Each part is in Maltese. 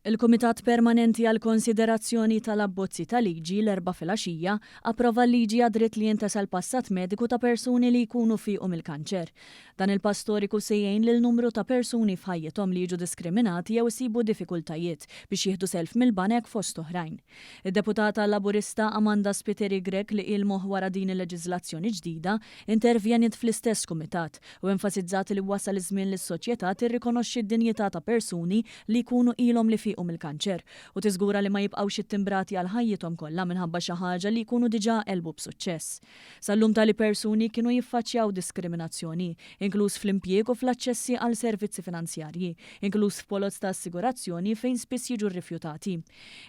Il-Kumitat Permanenti għal konsiderazzjoni tal-abbozzi tal-liġi l-4 filgħaxija approva l-liġi għad-dritt li jintesa l-passat mediku ta' persuni li jkunu fieqhom il-kanċer. Dan il-pass storiku se jgħin lil numru ta' persuni f'ħajjithom li jiġu diskriminati jew isibu diffikultajiet biex jieħdu self mill-banek fost oħrajn. Id-deputata laburista Amanda Spiteri Grek li ilmuh wara din il-leġiżlazzjoni ġdida intervjenit fl-istess kumitat u enfasizzat li wasal iż-żmien lis-soċjetà tirrikonoxxi d-dinjità ta' persuni li jkunu ilhom li fieqhom il-kanċer u tiżgura li ma jibqgħux ittimbrati għal ħajjithom kollha minħabba xi ħaġa li jkunu diġà elbu b'suċċess. Sal-lum tali persuni kienu jiffaċċjaw diskriminazzjoni, inkluż fl-impjieg u fl-aċċessi għal servizzi finanzjarji, inkluż f'polozz ta' assigurazzjoni fejn spiss jiġu rrifjutati.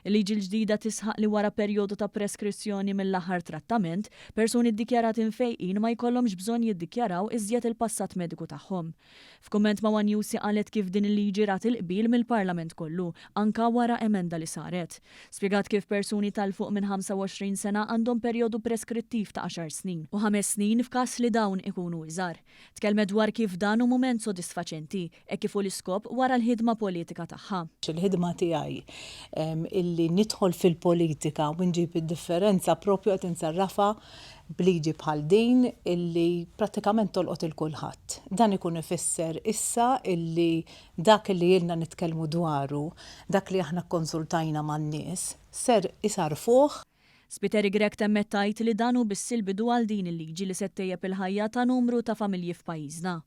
Il-liġi l-ġdida tisħaq li wara perjodu ta' preskrizzjoni mill-aħħar trattament, persuni ddikjarati mfejqin ma jkollhomx bżonn jiddikjaraw iżjed il-passat mediku tagħhom. F'kumment ma' One News qalet kif din il-liġi rat il-qbil mill-Parlament kollu, anka wara emenda li saret. Spjegat kif persuni tal-fuq minn 25 sena għandhom perjodu preskrittiv ta' 10 snin u 5 snin f'każ li dawn ikunu iżgħar. Tkellmet dwar kif dan hu mument sodisfaċenti e kif hu l-iskop wara l-ħidma politika tagħha. Il-ħidma tiegħi illi nidħol fil-politika u nġib id-differenza propju qed insarrafa bliġi bħal din illi prattikament tolqot il-kulħadd. Dan ikun ifisser issa illi dak illi jilna nitkellmu dwaru, dak li aħna konsultajna man-nies, ser isarfuh. Spiteri Grek temmet tajt li dan hu biss il-bidu għal din il-liġi li se ttejjeb il-ħajja ta' numru ta' familji f'pajjiżna.